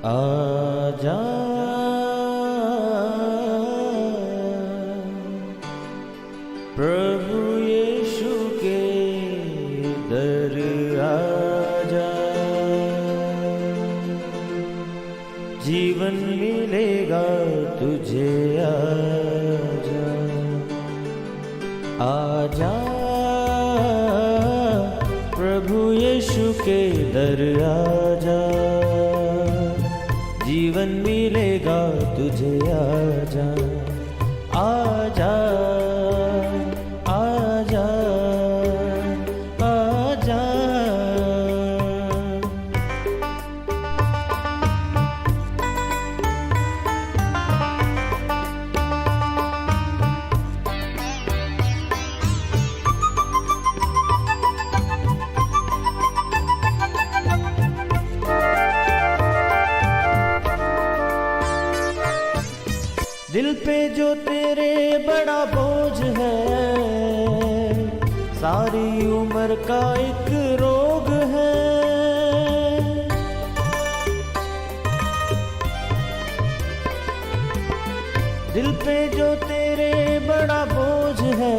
आजा प्रभु यीशु के दर आजा, जीवन मिलेगा तुझे। आजा आजा प्रभु यीशु के दर आजा, जीवन मिलेगा तुझे। आजा आजा आजा आजा। दिल पे जो तेरे बड़ा बोझ है, सारी उम्र का एक रोग है। दिल पे जो तेरे बड़ा बोझ है,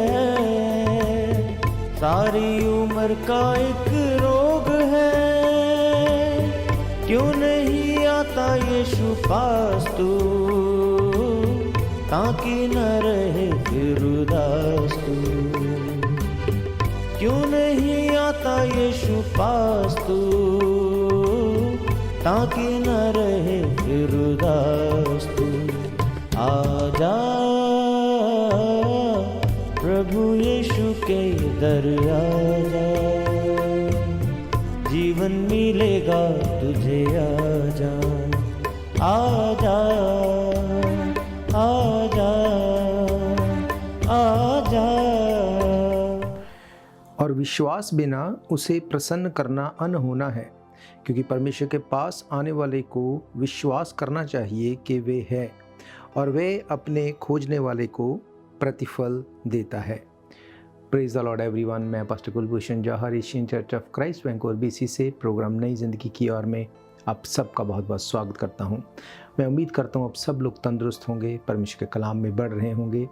सारी उम्र का एक रोग है। क्यों नहीं आता यीशु पास तू, ताकि न रहे फिर उदास तू। क्यों नहीं आता यीशु पास तू, ताकि न रहे फिर उदास तू। आजा प्रभु यीशु के दर आजा, जीवन मिलेगा तुझे। आजा आजा आजा आजा। और विश्वास बिना उसे प्रसन्न करना अनहोना है, क्योंकि परमेश्वर के पास आने वाले को विश्वास करना चाहिए कि वे है, और वे अपने खोजने वाले को प्रतिफल देता है। Praise the lord everyone. मैं pastor Kulbhushan Johar, Asian church of Christ Vancouver BC से प्रोग्राम नई ज़िंदगी की ओर में आप सबका बहुत बहुत स्वागत करता हूं। मैं उम्मीद करता हूं आप सब लोग तंदुरुस्त होंगे, परमेश्वर के कलाम में बढ़ रहे होंगे।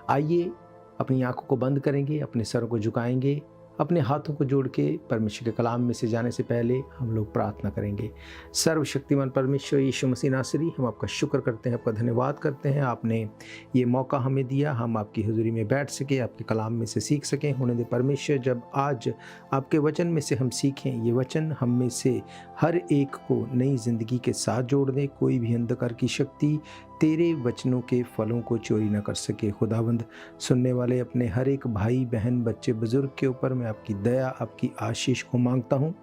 आइए अपनी आंखों को बंद करेंगे, अपने सरों को झुकाएंगे, अपने हाथों को जोड़ के परमेश्वर के कलाम में से जाने से पहले हम लोग प्रार्थना करेंगे। सर्वशक्तिमान परमेश्वर यीशु मसीह नासरी, हम आपका शुक्र करते हैं, आपका धन्यवाद करते हैं। आपने ये मौका हमें दिया, हम आपकी हुजूरी में बैठ सके, आपके कलाम में से सीख सकें। होने दे परमेश्वर, जब आज आपके वचन में से हम सीखें, ये वचन हम में से हर एक को नई ज़िंदगी के साथ जोड़ दें। कोई भी अंधकार की शक्ति तेरे वचनों के फलों को चोरी न कर सके। खुदावंद, सुनने वाले अपने हर एक भाई बहन बच्चे बुजुर्ग के ऊपर मैं आपकी दया, आपकी आशीष को मांगता हूँ।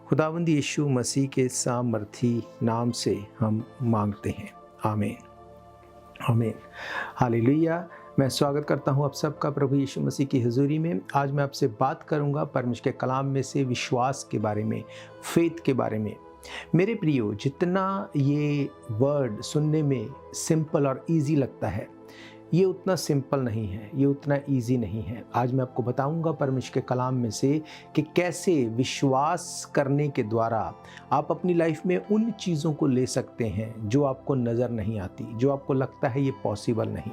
खुदावंद यीशु मसीह के सामर्थी नाम से हम मांगते हैं, आमीन आमीन हालेलुया। मैं स्वागत करता हूँ आप सबका प्रभु यीशु मसीह की हुजूरी में। आज मैं आपसे बात करूँगा परमेश्वर के कलाम में से विश्वास के बारे में, फेथ के बारे में। मेरे प्रियो, जितना ये वर्ड सुनने में सिंपल और इजी लगता है, ये उतना सिंपल नहीं है, ये उतना इजी नहीं है। आज मैं आपको बताऊंगा परमेश्वर के कलाम में से कि कैसे विश्वास करने के द्वारा आप अपनी लाइफ में उन चीज़ों को ले सकते हैं जो आपको नज़र नहीं आती, जो आपको लगता है ये पॉसिबल नहीं।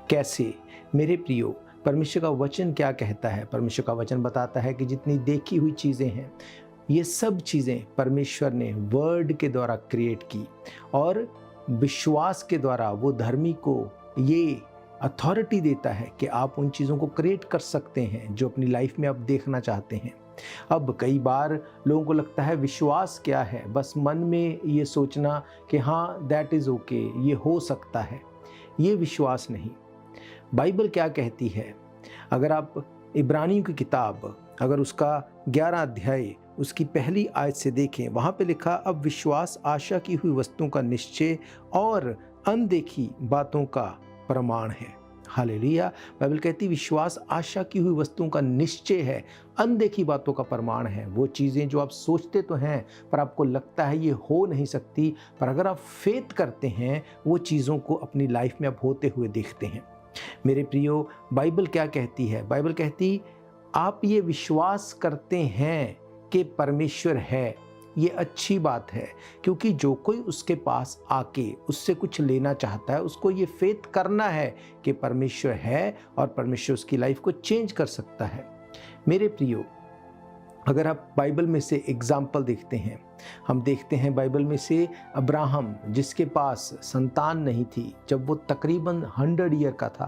कैसे मेरे प्रियो, परमेश्वर का वचन क्या कहता है? परमेश्वर का वचन बताता है कि जितनी देखी हुई चीज़ें हैं, ये सब चीज़ें परमेश्वर ने वर्ड के द्वारा क्रिएट की, और विश्वास के द्वारा वो धर्मी को ये अथॉरिटी देता है कि आप उन चीज़ों को क्रिएट कर सकते हैं जो अपनी लाइफ में आप देखना चाहते हैं। अब कई बार लोगों को लगता है विश्वास क्या है? बस मन में ये सोचना कि हाँ दैट इज़ ओके, ये हो सकता है। ये विश्वास नहीं। बाइबल क्या कहती है? अगर आप इब्रानियों की किताब, अगर उसका 11 अध्याय उसकी पहली आयत से देखें, वहाँ पे लिखा, अब विश्वास आशा की हुई वस्तुओं का निश्चय और अनदेखी बातों का प्रमाण है। हालेलुया। बाइबल कहती विश्वास आशा की हुई वस्तुओं का निश्चय है, अनदेखी बातों का प्रमाण है। वो चीज़ें जो आप सोचते तो हैं पर आपको लगता है ये हो नहीं सकती, पर अगर आप फेथ करते हैं, वो चीज़ों को अपनी लाइफ में आप होते हुए देखते हैं। मेरे प्रियो, बाइबल क्या कहती है? बाइबल कहती आप ये विश्वास करते हैं कि परमेश्वर है, ये अच्छी बात है, क्योंकि जो कोई उसके पास आके उससे कुछ लेना चाहता है, उसको ये फेथ करना है कि परमेश्वर है और परमेश्वर उसकी लाइफ को चेंज कर सकता है। मेरे प्रियो, अगर आप बाइबल में से एग्जाम्पल देखते हैं, हम देखते हैं बाइबल में से अब्राहम, जिसके पास संतान नहीं थी जब वो तकरीबन 100 ईयर का था,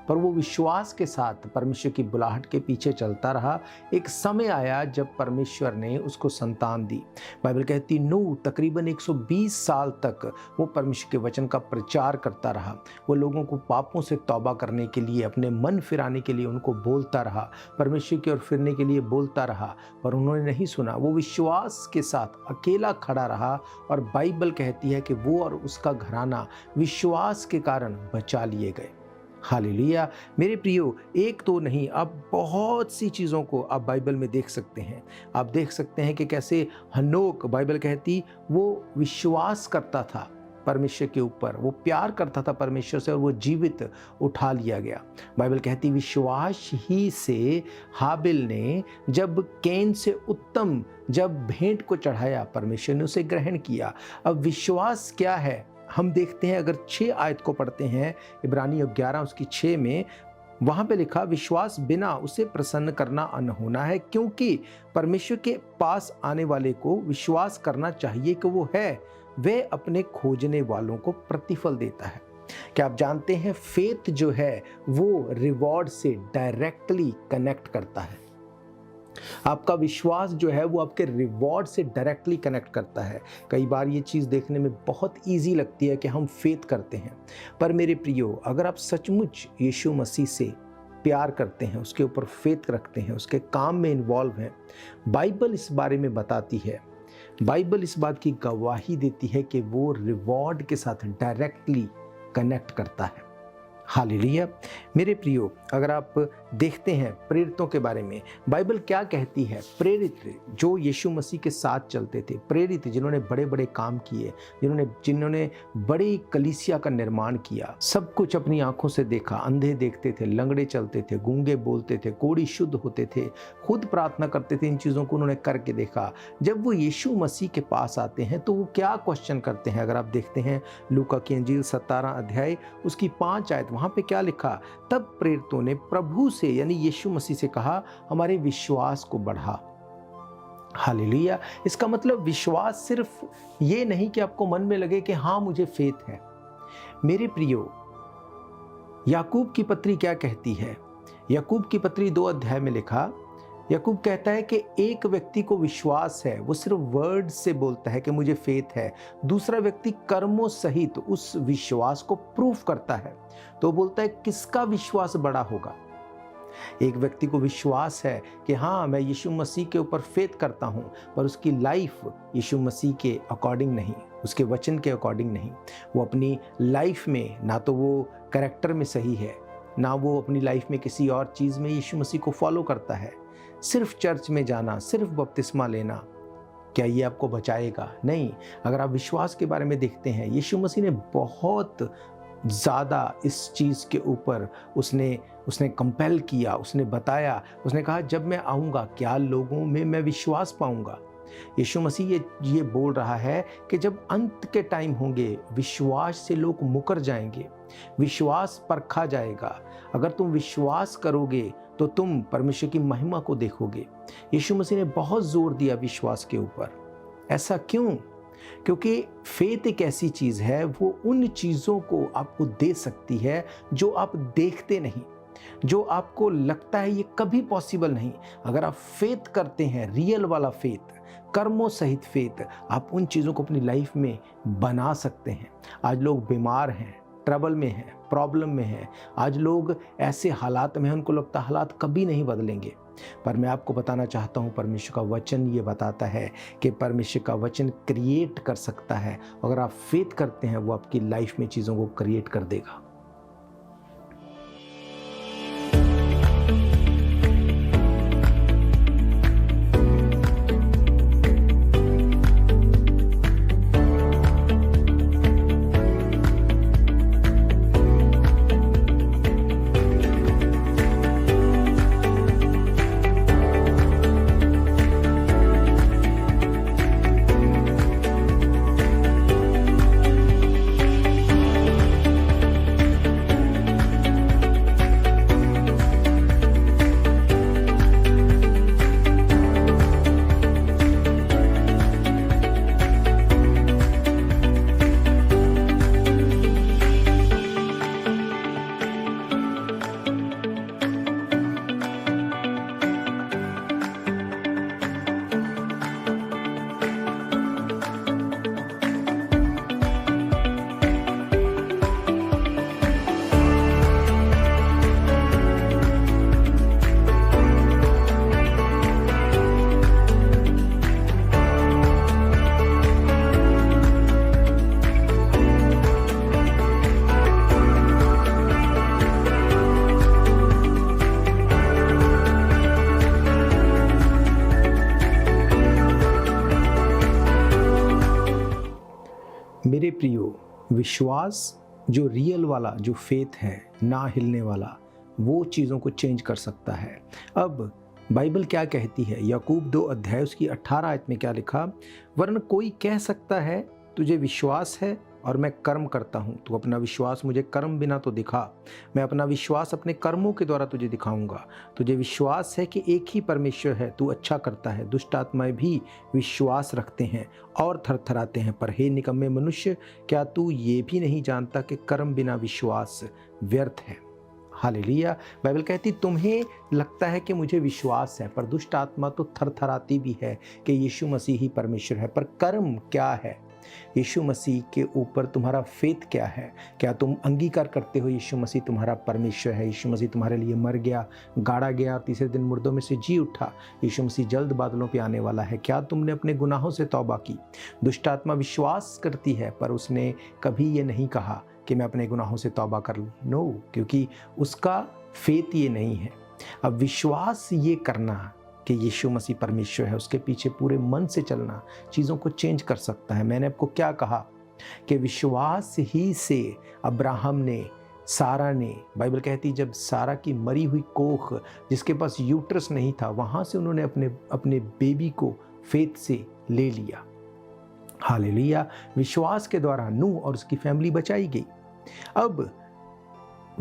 पर वो विश्वास के साथ परमेश्वर की बुलाहट के पीछे चलता रहा। एक समय आया जब परमेश्वर ने उसको संतान दी। बाइबल कहती नूह तकरीबन 120 साल तक वो परमेश्वर के वचन का प्रचार करता रहा। वो लोगों को पापों से तौबा करने के लिए, अपने मन फिराने के लिए उनको बोलता रहा, परमेश्वर की ओर फिरने के लिए बोलता रहा, पर उन्होंने नहीं सुना। वो विश्वास के साथ अकेला खड़ा रहा और बाइबल कहती है कि वो और उसका घराना विश्वास के कारण बचा लिए गए। हालेलुया। मेरे प्रियो, एक तो नहीं, आप बहुत सी चीज़ों को आप बाइबल में देख सकते हैं। आप देख सकते हैं कि कैसे हनोक, बाइबल कहती, वो विश्वास करता था परमेश्वर के ऊपर, वो प्यार करता था परमेश्वर से और वो जीवित उठा लिया गया। बाइबल कहती विश्वास ही से हाबिल ने जब कैन से उत्तम जब भेंट को चढ़ाया, परमेश्वर ने उसे ग्रहण किया। अब विश्वास क्या है हम देखते हैं, अगर 6 आयत को पढ़ते हैं, इब्रानी 11 उसकी 6 में, वहाँ पे लिखा विश्वास बिना उसे प्रसन्न करना अनहोना है, क्योंकि परमेश्वर के पास आने वाले को विश्वास करना चाहिए कि वो है, वे अपने खोजने वालों को प्रतिफल देता है। क्या आप जानते हैं फेथ जो है वो रिवॉर्ड से डायरेक्टली कनेक्ट करता है। आपका विश्वास जो है वो आपके रिवॉर्ड से डायरेक्टली कनेक्ट करता है। कई बार ये चीज़ देखने में बहुत ईजी लगती है कि हम फेथ करते हैं, पर मेरे प्रियो, अगर आप सचमुच यीशु मसीह से प्यार करते हैं, उसके ऊपर फेथ रखते हैं, उसके काम में इन्वॉल्व हैं, बाइबल इस बारे में बताती है, बाइबल इस बात की गवाही देती है कि वो रिवॉर्ड के साथ डायरेक्टली कनेक्ट करता है। हालेलुया। मेरे प्रियो, अगर आप देखते हैं प्रेरितों के बारे में, बाइबल क्या कहती है, प्रेरित जो यीशु मसीह के साथ चलते थे, प्रेरित जिन्होंने बड़े बड़े काम किए, जिन्होंने बड़ी कलीसिया का निर्माण किया, सब कुछ अपनी आंखों से देखा, अंधे देखते थे, लंगड़े चलते थे, गूंगे बोलते थे, कोढ़ी शुद्ध होते थे, खुद प्रार्थना करते थे, इन चीज़ों को उन्होंने करके देखा। जब वो यीशु मसीह के पास आते हैं तो वो क्या क्वेश्चन करते हैं, अगर आप देखते हैं लूका की अंजील 17 अध्याय उसकी 5 आयत, वहाँ पे क्या लिखा, तब प्रेरितों ने प्रभु से यानी यीशु मसीह से कहा, हमारे विश्वास को बढ़ा। हालेलुया। इसका मतलब विश्वास सिर्फ ये नहीं कि आपको मन में लगे कि हाँ मुझे फेथ है। मेरे प्रियो, याकूब की पत्री क्या कहती है, याकूब की पत्री 2 अध्याय में लिखा, याकूब कहता है कि एक व्यक्ति को विश्वास है, वो सिर्फ वर्ड से बोलता है कि मुझे फेथ है, दूसरा व्यक्ति कर्मों सहित उस विश्वास को प्रूफ करता है। तो बोलता है किसका विश्वास बड़ा होगा। एक व्यक्ति को विश्वास है कि हाँ मैं यीशु मसीह के ऊपर फेथ करता हूँ, पर उसकी लाइफ यीशु मसीह के अकॉर्डिंग नहीं, उसके वचन के अकॉर्डिंग नहीं। वो अपनी लाइफ में ना तो वो कैरेक्टर में सही है, ना वो अपनी लाइफ में किसी और चीज़ में यीशु मसीह को फॉलो करता है। सिर्फ चर्च में जाना, सिर्फ बपतिस्मा लेना, क्या ये आपको बचाएगा? नहीं। अगर आप विश्वास के बारे में देखते हैं, यीशु मसीह ने बहुत ज़्यादा इस चीज़ के ऊपर उसने कंपेल किया, उसने बताया, उसने कहा जब मैं आऊँगा क्या लोगों में मैं विश्वास पाऊँगा। यीशु मसीह ये बोल रहा है कि जब अंत के टाइम होंगे, विश्वास से लोग मुकर जाएंगे, विश्वास परखा जाएगा। अगर तुम विश्वास करोगे तो तुम परमेश्वर की महिमा को देखोगे। यीशु मसीह ने बहुत जोर दिया विश्वास के ऊपर। ऐसा क्यों? क्योंकि फेथ एक ऐसी चीज़ है, वो उन चीज़ों को आपको दे सकती है जो आप देखते नहीं, जो आपको लगता है ये कभी पॉसिबल नहीं। अगर आप फेथ करते हैं, रियल वाला फेथ, कर्मों सहित फेथ, आप उन चीज़ों को अपनी लाइफ में बना सकते हैं। आज लोग बीमार हैं, ट्रबल में हैं, प्रॉब्लम में हैं, आज लोग ऐसे हालात में हैं, उनको लगता है हालात कभी नहीं बदलेंगे। पर मैं आपको बताना चाहता हूँ, परमेश्वर का वचन ये बताता है कि परमेश्वर का वचन क्रिएट कर सकता है। अगर आप फेथ करते हैं, वो आपकी लाइफ में चीज़ों को क्रिएट कर देगा। प्रियो, विश्वास जो रियल वाला, जो फेथ है, ना हिलने वाला, वो चीज़ों को चेंज कर सकता है। अब बाइबल क्या कहती है? याकूब 2 अध्याय उसकी 18 आयत में क्या लिखा? वरन कोई कह सकता है तुझे विश्वास है और मैं कर्म करता हूँ, तू अपना विश्वास मुझे कर्म बिना तो दिखा, मैं अपना विश्वास अपने कर्मों के द्वारा तुझे दिखाऊंगा। तुझे विश्वास है कि एक ही परमेश्वर है, तू अच्छा करता है, दुष्ट आत्माएं भी विश्वास रखते हैं और थरथराते हैं। पर हे निकम्मे मनुष्य, क्या तू ये भी नहीं जानता कि कर्म बिना विश्वास व्यर्थ है? हालेलुया। बाइबल कहती तुम्हें लगता है कि मुझे विश्वास है, पर दुष्ट आत्मा तो थरथराती भी है कि यीशु मसीह ही परमेश्वर है। पर कर्म क्या है? यीशु मसीह के ऊपर तुम्हारा फेथ क्या है? क्या तुम अंगीकार करते हो यीशु मसीह तुम्हारा परमेश्वर है? यीशु मसीह तुम्हारे लिए मर गया, गाड़ा गया और तीसरे दिन मुर्दों में से जी उठा। यीशु मसीह जल्द बादलों पे आने वाला है। क्या तुमने अपने गुनाहों से तौबा की? दुष्ट आत्मा विश्वास करती है, पर उसने कभी ये नहीं कहा कि मैं अपने गुनाहों से तौबा कर लूँ। नो, क्योंकि उसका फेथ ये नहीं है। अब विश्वास ये करना कि यीशु मसीह परमेश्वर है, उसके पीछे पूरे मन से चलना चीज़ों को चेंज कर सकता है। मैंने आपको क्या कहा कि विश्वास ही से अब्राहम ने, सारा ने, बाइबल कहती जब सारा की मरी हुई कोख जिसके पास यूट्रस नहीं था, वहाँ से उन्होंने अपने बेबी को फेथ से ले लिया। हालेलुया। विश्वास के द्वारा नूह और उसकी फैमिली बचाई गई। अब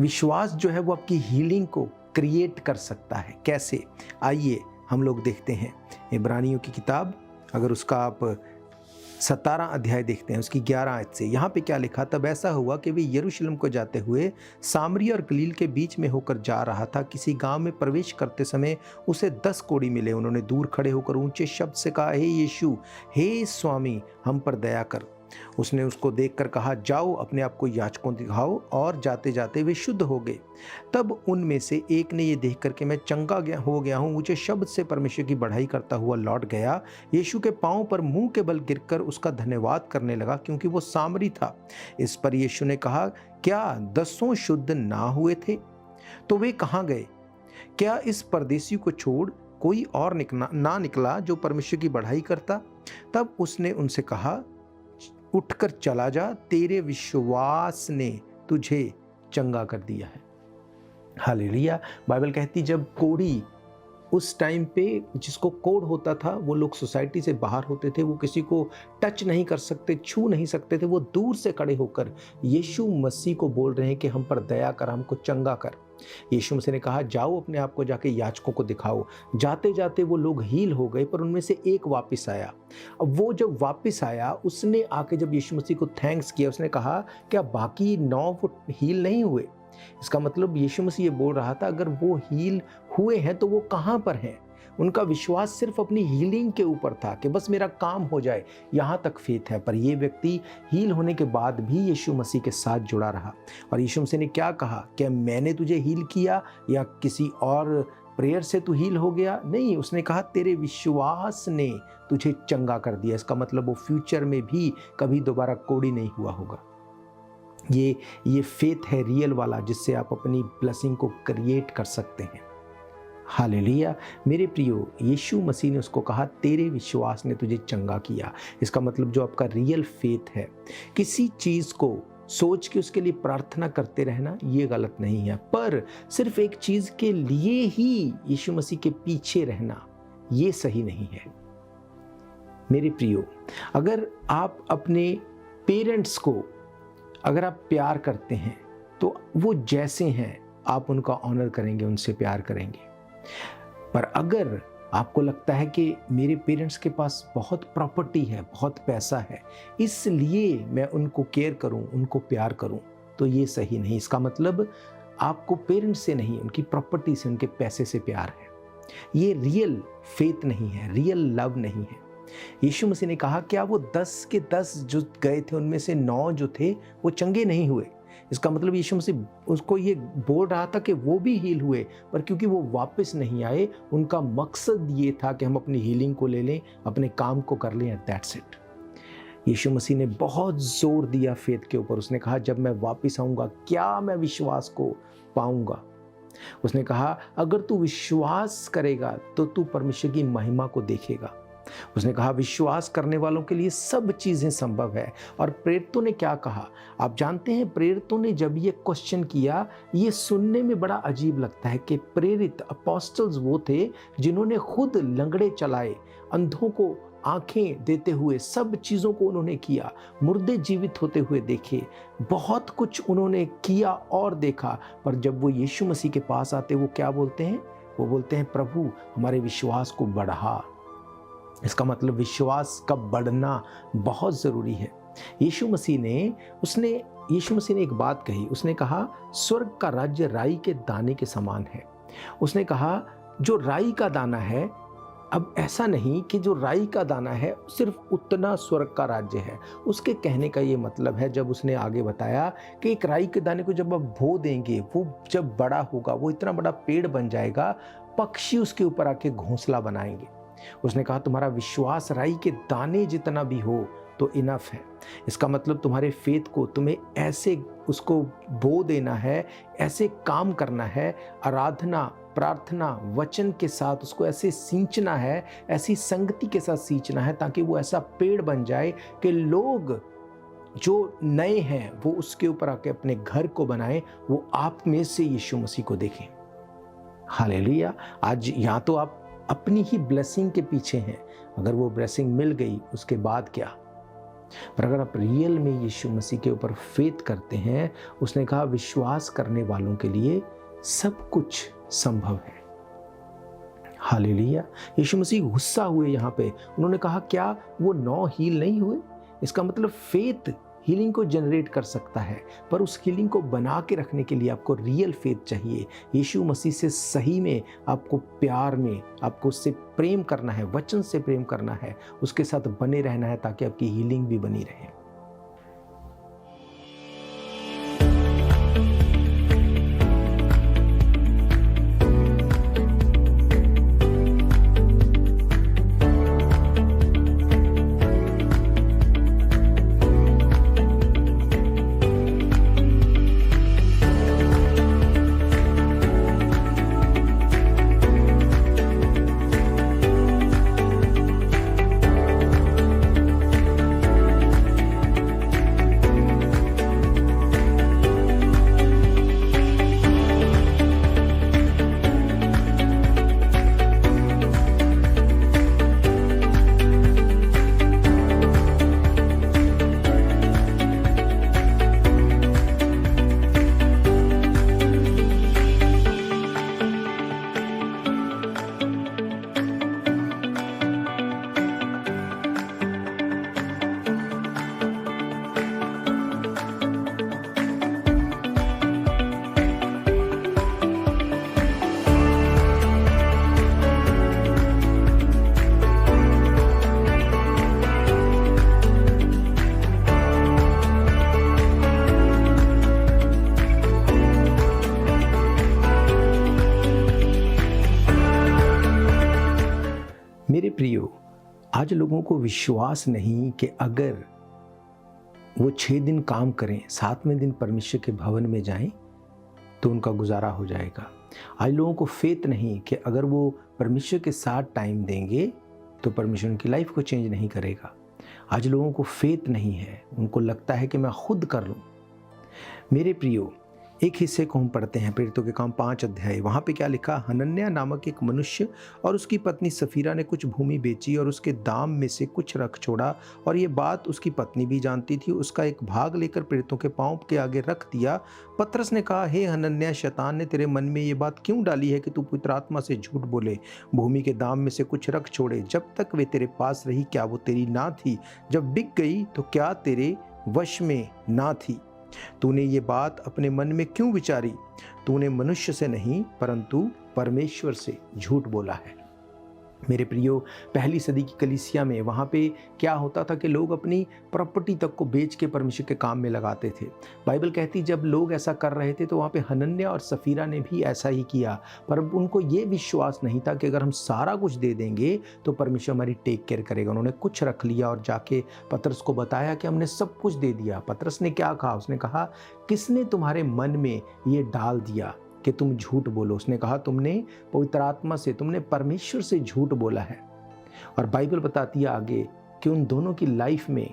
विश्वास जो है वो आपकी हीलिंग को क्रिएट कर सकता है। कैसे? आइए हम लोग देखते हैं। इब्रानियों की किताब, अगर उसका आप 17 अध्याय देखते हैं, उसकी 11 आयत से यहाँ पे क्या लिखा? तब ऐसा हुआ कि वे यरूशलेम को जाते हुए सामरी और गलील के बीच में होकर जा रहा था। किसी गांव में प्रवेश करते समय उसे 10 कोढ़ी मिले। उन्होंने दूर खड़े होकर ऊंचे शब्द से कहा, हे यीशु, हे स्वामी, हम पर दया कर। उसने उसको देखकर कहा, जाओ अपने आप को याजकों दिखाओ। और जाते जाते वे शुद्ध हो गए। तब उनमें से एक ने ये देखकर कि मैं चंगा हो गया हूँ, ऊंचे शब्द से परमेश्वर की बढ़ाई करता हुआ लौट गया। यीशु के पांव पर मुंह के बल गिरकर उसका धन्यवाद करने लगा, क्योंकि वो सामरी था। इस पर यीशु ने कहा, क्या 10 शुद्ध ना हुए थे? तो वे कहाँ गए? क्या इस परदेसी को छोड़ कोई और ना निकला जो परमेश्वर की बढ़ाई करता? तब उसने उनसे कहा, उठकर चला जा, तेरे विश्वास ने तुझे चंगा कर दिया है। हालेलुया। बाइबल कहती जब कोढ़ी, उस टाइम पे जिसको कोढ़ होता था, वो लोग सोसाइटी से बाहर होते थे, वो किसी को टच नहीं कर सकते, छू नहीं सकते थे। वो दूर से खड़े होकर यीशु मसीह को बोल रहे हैं कि हम पर दया कर, हमको चंगा कर। यीशु मसीह ने कहा, जाओ अपने आप को जाके याजकों को दिखाओ। जाते जाते वो लोग हील हो गए, पर उनमें से एक वापस आया। अब वो जब वापस आया, उसने आके जब यीशु मसीह को थैंक्स किया, उसने कहा, क्या बाकी 9 वो हील नहीं हुए? इसका मतलब यीशु मसीह ये बोल रहा था, अगर वो हील हुए हैं तो वो कहाँ पर हैं? उनका विश्वास सिर्फ अपनी हीलिंग के ऊपर था कि बस मेरा काम हो जाए, यहाँ तक फेथ है। पर ये व्यक्ति हील होने के बाद भी यीशु मसीह के साथ जुड़ा रहा। और यीशु मसीह ने क्या कहा? क्या मैंने तुझे हील किया या किसी और प्रेयर से तू हील हो गया? नहीं, उसने कहा तेरे विश्वास ने तुझे चंगा कर दिया। इसका मतलब वो फ्यूचर में भी कभी दोबारा कोढ़ी नहीं हुआ होगा। ये फेथ है रियल वाला, जिससे आप अपनी ब्लेसिंग को क्रिएट कर सकते हैं। हालेलुया। मेरे प्रियो, यीशु मसीह ने उसको कहा, तेरे विश्वास ने तुझे चंगा किया। इसका मतलब जो आपका रियल फेथ है, किसी चीज़ को सोच के उसके लिए प्रार्थना करते रहना, ये गलत नहीं है। पर सिर्फ एक चीज़ के लिए ही यीशु मसीह के पीछे रहना, ये सही नहीं है। मेरे प्रियो, अगर आप अपने पेरेंट्स को अगर आप प्यार करते हैं तो वो जैसे हैं आप उनका ऑनर करेंगे, उनसे प्यार करेंगे। पर अगर आपको लगता है कि मेरे पेरेंट्स के पास बहुत प्रॉपर्टी है, बहुत पैसा है, इसलिए मैं उनको केयर करूं, उनको प्यार करूं, तो ये सही नहीं। इसका मतलब आपको पेरेंट्स से नहीं, उनकी प्रॉपर्टी से, उनके पैसे से प्यार है। ये रियल फेथ नहीं है, रियल लव नहीं है। यीशु मसीह ने कहा, क्या वो 10 के 10 जो गए थे उनमें से 9 जो थे वो चंगे नहीं हुए? इसका मतलब यीशु मसीह उसको ये बोल रहा था कि वो भी हील हुए, पर क्योंकि वो वापस नहीं आए, उनका मकसद ये था कि हम अपनी हीलिंग को ले लें, अपने काम को कर लें, दैट्स इट। यीशु मसीह ने बहुत जोर दिया फेथ के ऊपर। उसने कहा, जब मैं वापस आऊँगा क्या मैं विश्वास को पाऊँगा? उसने कहा, अगर तू विश्वास करेगा तो तू परमेश्वर की महिमा को देखेगा। उसने कहा विश्वास करने वालों के लिए सब चीज़ें संभव है। और प्रेरितों ने क्या कहा? आप जानते हैं, प्रेरितों ने जब ये क्वेश्चन किया, ये सुनने में बड़ा अजीब लगता है कि प्रेरित अपोस्टल्स वो थे जिन्होंने खुद लंगड़े चलाए, अंधों को आंखें देते हुए सब चीज़ों को उन्होंने किया, मुर्दे जीवित होते हुए देखे, बहुत कुछ उन्होंने किया और देखा। पर जब वो यीशु मसीह के पास आते, वो क्या बोलते हैं? वो बोलते हैं प्रभु हमारे विश्वास को बढ़ा। इसका मतलब विश्वास का बढ़ना बहुत ज़रूरी है। यीशु मसीह ने एक बात कही। उसने कहा स्वर्ग का राज्य राई के दाने के समान है। उसने कहा जो राई का दाना है, अब ऐसा नहीं कि जो राई का दाना है सिर्फ उतना स्वर्ग का राज्य है। उसके कहने का ये मतलब है, जब उसने आगे बताया कि एक राई के दाने को जब आप बो देंगे, वो जब बड़ा होगा, वो इतना बड़ा पेड़ बन जाएगा, पक्षी उसके ऊपर आके घोंसला बनाएंगे। उसने कहा तुम्हारा विश्वास राई के दाने जितना भी हो तो इनफ है। इसका मतलब तुम्हारे फेथ को तुम्हें ऐसे उसको बो देना है, ऐसे काम करना है, आराधना, प्रार्थना, वचन के साथ उसको ऐसे सींचना है, ऐसी संगति के साथ सींचना है, ताकि वो ऐसा पेड़ बन जाए कि लोग जो नए हैं वो उसके ऊपर आके अपने घर को बनाएं, वो आप में से यीशु मसीह को देखें। हालेलुया। आज या तो आप अपनी ही ब्लेसिंग के पीछे हैं, अगर वो ब्लेसिंग मिल गई उसके बाद क्या? पर अगर आप रियल में यीशु मसीह के ऊपर फेथ करते हैं, उसने कहा विश्वास करने वालों के लिए सब कुछ संभव है। हालेलुया। यीशु मसीह गुस्सा हुए यहाँ पे। उन्होंने कहा क्या वो 9 हील नहीं हुए? इसका मतलब फेथ हीलिंग को जनरेट कर सकता है, पर उस हीलिंग को बना के रखने के लिए आपको रियल फेथ चाहिए। यीशु मसीह से सही में आपको प्यार में, आपको उससे प्रेम करना है, वचन से प्रेम करना है, उसके साथ बने रहना है, ताकि आपकी हीलिंग भी बनी रहे। मेरे प्रियो, आज लोगों को विश्वास नहीं कि अगर वो 6 दिन काम करें, 7वें दिन परमेश्वर के भवन में जाएं तो उनका गुजारा हो जाएगा। आज लोगों को फेथ नहीं कि अगर वो परमेश्वर के साथ टाइम देंगे तो परमेश्वर उनकी लाइफ को चेंज नहीं करेगा। आज लोगों को फेथ नहीं है, उनको लगता है कि मैं खुद कर लूँ। मेरे प्रियो, एक हिस्से को हम पढ़ते हैं प्रेरितों के काम 5 अध्याय। वहाँ पे क्या लिखा? हनन्याह नामक एक मनुष्य और उसकी पत्नी सफीरा ने कुछ भूमि बेची और उसके दाम में से कुछ रख छोड़ा, और ये बात उसकी पत्नी भी जानती थी। उसका एक भाग लेकर प्रेरितों के पांव के आगे रख दिया। पतरस ने कहा, हे हनन्याह, शैतान ने तेरे मन में ये बात क्यों डाली है कि तू पवित्र आत्मा से झूठ बोले? भूमि के दाम में से कुछ रख छोड़े। जब तक वे तेरे पास रही क्या वो तेरी ना थी? जब बिक गई तो क्या तेरे वश में ना थी? तूने ये बात अपने मन में क्यों विचारी? तूने मनुष्य से नहीं परंतु परमेश्वर से झूठ बोला है। मेरे प्रियो, पहली सदी की कलीसिया में वहाँ पे क्या होता था कि लोग अपनी प्रॉपर्टी तक को बेच के परमेश्वर के काम में लगाते थे। बाइबल कहती जब लोग ऐसा कर रहे थे तो वहाँ पे हनन्याह और सफीरा ने भी ऐसा ही किया, पर उनको ये विश्वास नहीं था कि अगर हम सारा कुछ दे देंगे तो परमेश्वर हमारी टेक केयर करेगा। उन्होंने कुछ रख लिया और जाके पतरस को बताया कि हमने सब कुछ दे दिया। पतरस ने क्या कहा? उसने कहा, किसने तुम्हारे मन में ये डाल दिया कि तुम झूठ बोलो? उसने कहा, तुमने पवित्र आत्मा से, तुमने परमेश्वर से झूठ बोला है। और बाइबल बताती है आगे कि उन दोनों की लाइफ में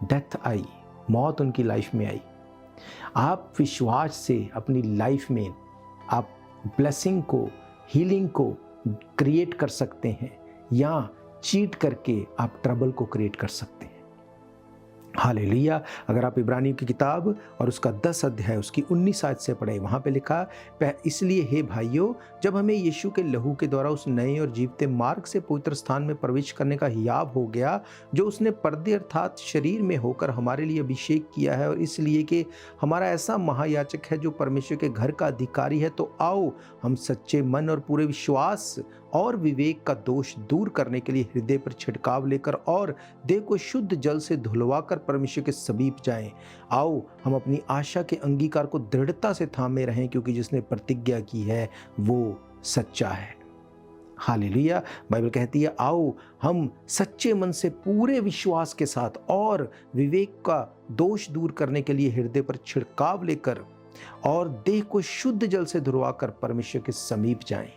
डेथ आई, मौत उनकी लाइफ में आई। आप विश्वास से अपनी लाइफ में आप ब्लेसिंग को, हीलिंग को क्रिएट कर सकते हैं, या चीट करके आप ट्रबल को क्रिएट कर सकते हैं। हालेलुया। अगर आप इब्रानियों की किताब और उसका 10 अध्याय उसकी 19 आयत से पढ़े, वहाँ पे लिखा, इसलिए हे भाइयों, जब हमें यीशु के लहू के द्वारा उस नए और जीवते मार्ग से पवित्र स्थान में प्रवेश करने का हियाब हो गया, जो उसने पर्दे अर्थात शरीर में होकर हमारे लिए अभिषेक किया है, और इसलिए कि हमारा ऐसा महायाजक है जो परमेश्वर के घर का अधिकारी है, तो आओ हम सच्चे मन और पूरे विश्वास और विवेक का दोष दूर करने के लिए हृदय पर छिड़काव लेकर और देह को शुद्ध जल से धुलवा कर परमेश्वर के समीप जाएं। आओ हम अपनी आशा के अंगीकार को दृढ़ता से थामे रहें, क्योंकि जिसने प्रतिज्ञा की है वो सच्चा है। हालेलुया। बाइबल कहती है, आओ हम सच्चे मन से पूरे विश्वास के साथ और विवेक का दोष दूर करने के लिए हृदय पर छिड़काव लेकर और देह को शुद्ध जल से धुलवा कर परमेश्वर के समीप जाएं।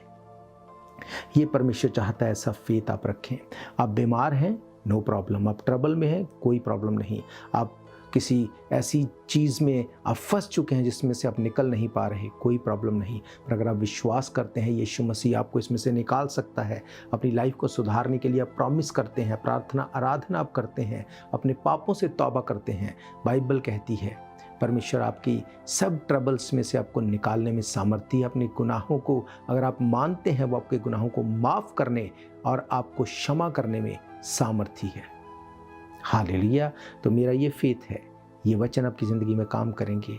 ये परमेश्वर चाहता है, ऐसा फेथ आप रखें। आप बीमार हैं, नो प्रॉब्लम। आप ट्रबल में हैं, कोई प्रॉब्लम नहीं। आप किसी ऐसी चीज़ में आप फंस चुके हैं जिसमें से आप निकल नहीं पा रहे, कोई प्रॉब्लम नहीं। पर अगर आप विश्वास करते हैं यीशु मसीह आपको इसमें से निकाल सकता है, अपनी लाइफ को सुधारने के लिए आप प्रॉमिस करते हैं, प्रार्थना आराधना आप करते हैं, अपने पापों से तौबा करते हैं, बाइबल कहती है परमेश्वर आपकी सब ट्रबल्स में से आपको निकालने में सामर्थ्य है। अपने गुनाहों को अगर आप मानते हैं, वो आपके गुनाहों को माफ़ करने और आपको क्षमा करने में सामर्थ्य है। हालेलुया। तो मेरा ये फेथ है, ये वचन आपकी ज़िंदगी में काम करेंगे।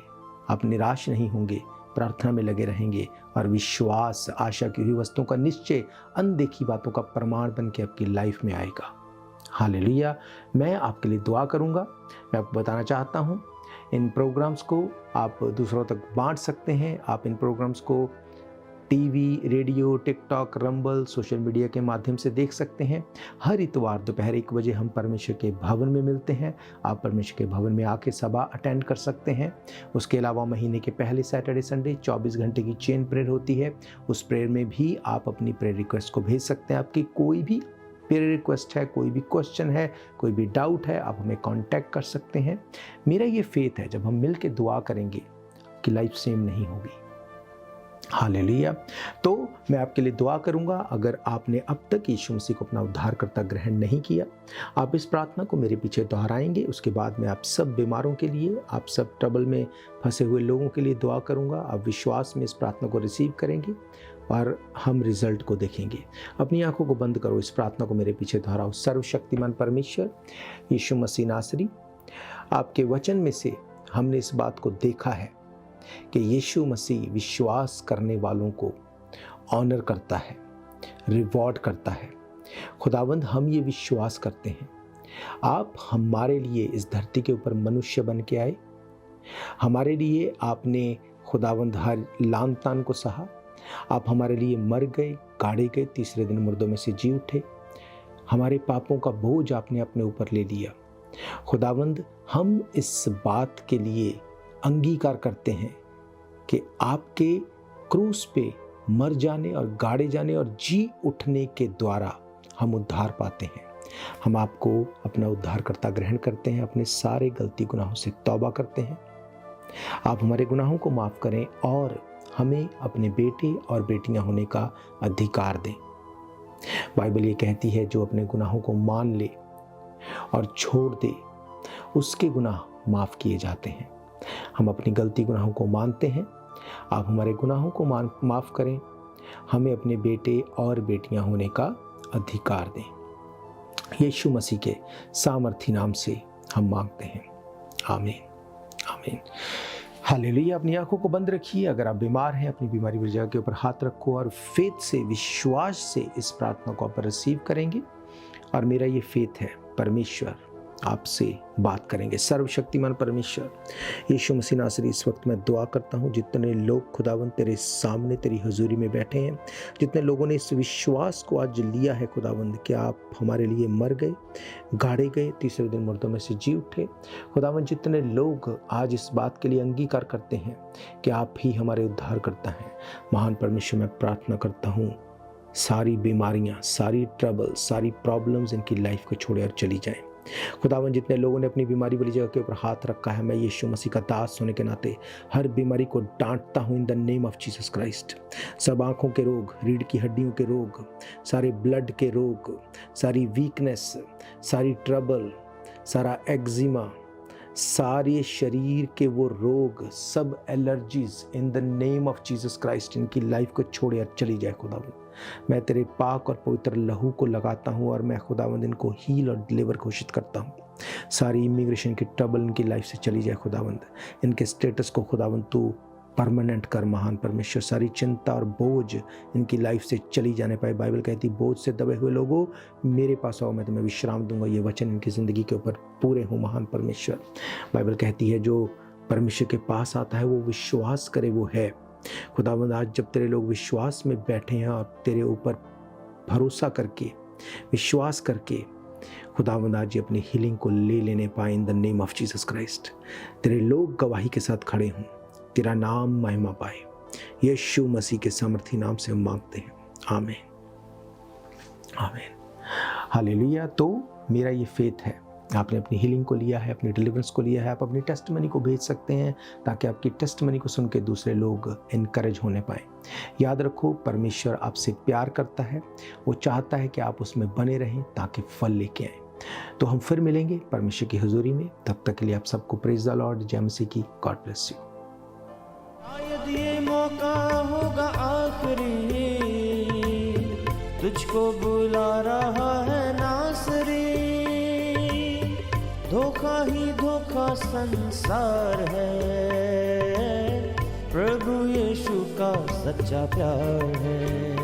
आप निराश नहीं होंगे, प्रार्थना में लगे रहेंगे, और विश्वास, आशा की हुई वस्तुओं का निश्चय, अनदेखी बातों का प्रमाण बन के आपकी लाइफ में आएगा। हालेलुया। मैं आपके लिए दुआ करूँगा। मैं आपको बताना चाहता हूँ, इन प्रोग्राम्स को आप दूसरों तक बांट सकते हैं। आप इन प्रोग्राम्स को TV, radio, TikTok, rumble, social media के माध्यम से देख सकते हैं। हर इतवार दोपहर 1 बजे हम परमेश्वर के भवन में मिलते हैं। आप परमेश्वर के भवन में आके सभा अटेंड कर सकते हैं। उसके अलावा महीने के पहले सैटरडे संडे 24 घंटे की चेन प्रेयर होती है। उस प्रेयर में भी आप अपनी प्रेयर रिक्वेस्ट को भेज सकते हैं। आपकी कोई भी प्रेयर रिक्वेस्ट है, कोई भी क्वेश्चन है, कोई भी डाउट है, आप हमें कांटेक्ट कर सकते हैं। मेरा ये फेथ है, जब हम मिल के दुआ करेंगे कि लाइफ सेम नहीं होगी। हालेलुया। तो मैं आपके लिए दुआ करूंगा। अगर आपने अब तक यीशु मसीह को अपना उद्धारकर्ता ग्रहण नहीं किया, आप इस प्रार्थना को मेरे पीछे दोहराएंगे। उसके बाद मैं आप सब बीमारों के लिए, आप सब ट्रबल में फंसे हुए लोगों के लिए दुआ करूंगा। आप विश्वास में इस प्रार्थना को रिसीव करेंगे और हम रिजल्ट को देखेंगे। अपनी आंखों को बंद करो, इस प्रार्थना को मेरे पीछे दोहराओ। सर्वशक्तिमान परमेश्वर यीशु मसीह नासरी, आपके वचन में से हमने इस बात को देखा है कि यीशु मसीह विश्वास करने वालों को ऑनर करता है, रिवॉर्ड करता है। खुदावंद, हम ये विश्वास करते हैं, आप हमारे लिए इस धरती के ऊपर मनुष्य बन के आए। हमारे लिए आपने खुदावंद हर लान तान को सहा। आप हमारे लिए मर गए, गाड़े गए, तीसरे दिन मुर्दों में से जी उठे। हमारे पापों का बोझ आपने अपने ऊपर ले लिया। खुदावंद, हम इस बात के लिए अंगीकार करते हैं कि आपके क्रूस पे मर जाने और गाड़े जाने और जी उठने के द्वारा हम उद्धार पाते हैं। हम आपको अपना उद्धारकर्ता ग्रहण करते हैं, अपने सारे गलती गुनाहों से तौबा करते हैं। आप हमारे गुनाहों को माफ़ करें और हमें अपने बेटे और बेटियां होने का अधिकार दें। बाइबल ये कहती है, जो अपने गुनाहों को मान ले और छोड़ दे, उसके गुनाह माफ़ किए जाते हैं। हम अपनी गलती गुनाहों को मानते हैं। आप हमारे गुनाहों को माफ़ करें, हमें अपने बेटे और बेटियां होने का अधिकार दें। यीशु मसीह के सामर्थी नाम से हम मांगते हैं, आमीन, आमीन। हालेलुया। अपनी आंखों को बंद रखिए। अगर आप बीमार हैं, अपनी बीमारी की जगह के ऊपर हाथ रखो और फेथ से, विश्वास से इस प्रार्थना को आप रिसीव करेंगे। और मेरा ये फेथ है, परमेश्वर आपसे बात करेंगे। सर्वशक्तिमान परमेश्वर यीशु मसीह नासरी, इस वक्त मैं दुआ करता हूँ, जितने लोग खुदावंद तेरे सामने तेरी हजूरी में बैठे हैं, जितने लोगों ने इस विश्वास को आज लिया है खुदावंद कि आप हमारे लिए मर गए, गाड़े गए, तीसरे दिन मुर्दों में से जी उठे। खुदावंद, जितने लोग आज इस बात के लिए अंगीकार करते हैं कि आप ही हमारे उद्धार करता हैं, महान परमेश्वर, मैं प्रार्थना करता हूँ सारी बीमारियां, सारी ट्रबल, सारी प्रॉब्लम्स इनकी लाइफ को छोड़े और चली जाएं। खुदावन जितने लोगों ने अपनी बीमारी वाली जगह के ऊपर हाथ रखा है, मैं यीशु मसीह का दास होने के नाते हर बीमारी को डांटता हूँ in the name of Jesus Christ. सब आँखों के रोग, रीढ़ की हड्डियों के रोग, सारे ब्लड के रोग, सारी वीकनेस, सारी ट्रबल, सारा एक्जिमा, सारे शरीर के वो रोग, सब allergies in the name of Jesus Christ इनकी लाइफ को छोड़े और चली जाए खुदावन। मैं तेरे पाक और पवित्र लहू को लगाता हूँ और मैं खुदावंद इनको हील और डिलीवर घोषित करता हूँ। सारी इमिग्रेशन की ट्रबल इनकी लाइफ से चली जाए खुदावंद। इनके स्टेटस को खुदावंद तू परमानेंट कर महान परमेश्वर। सारी चिंता और बोझ इनकी लाइफ से चली जाने पाए। बाइबल कहती बोझ से दबे हुए लोगों मेरे पास आओ, मैं तुम्हें विश्राम दूंगा। ये वचन इनकी ज़िंदगी के ऊपर पूरे हों महान परमेश्वर। बाइबल कहती है जो परमेश्वर के पास आता है वो विश्वास करे वो है। खुदावंद आज जब तेरे लोग विश्वास में बैठे हैं और तेरे ऊपर भरोसा करके, विश्वास करके खुदावंद आज ये अपनी हीलिंग को ले लेने पाए in the name of Jesus Christ. तेरे लोग गवाही के साथ खड़े हों, तेरा नाम महिमा पाए। यीशु मसीह के सामर्थी नाम से हम मांगते हैं, आमीन आमीन हालेलुया। तो मेरा ये फेथ है, आपने अपनी हीलिंग को लिया है, अपनी डिलीवरेंस को लिया है, आप अपनी टेस्टमनी को भेज सकते हैं ताकि आपकी टेस्टमनी को सुन के दूसरे लोग इनकरेज होने पाए। याद रखो परमेश्वर आपसे प्यार करता है, वो चाहता है कि आप उसमें बने रहें ताकि फल लेके आए। तो हम फिर मिलेंगे परमेश्वर की हुजूरी में, तब तक के लिए आप सबको प्रेज द लॉर्ड, जय मसीह की, गॉड ब्लेस यू। शायद ये मौका होगा आखिरी, तुझको बुला रहा है नासरी। धोखा ही धोखा संसार है, प्रभु यीशु का सच्चा प्यार है।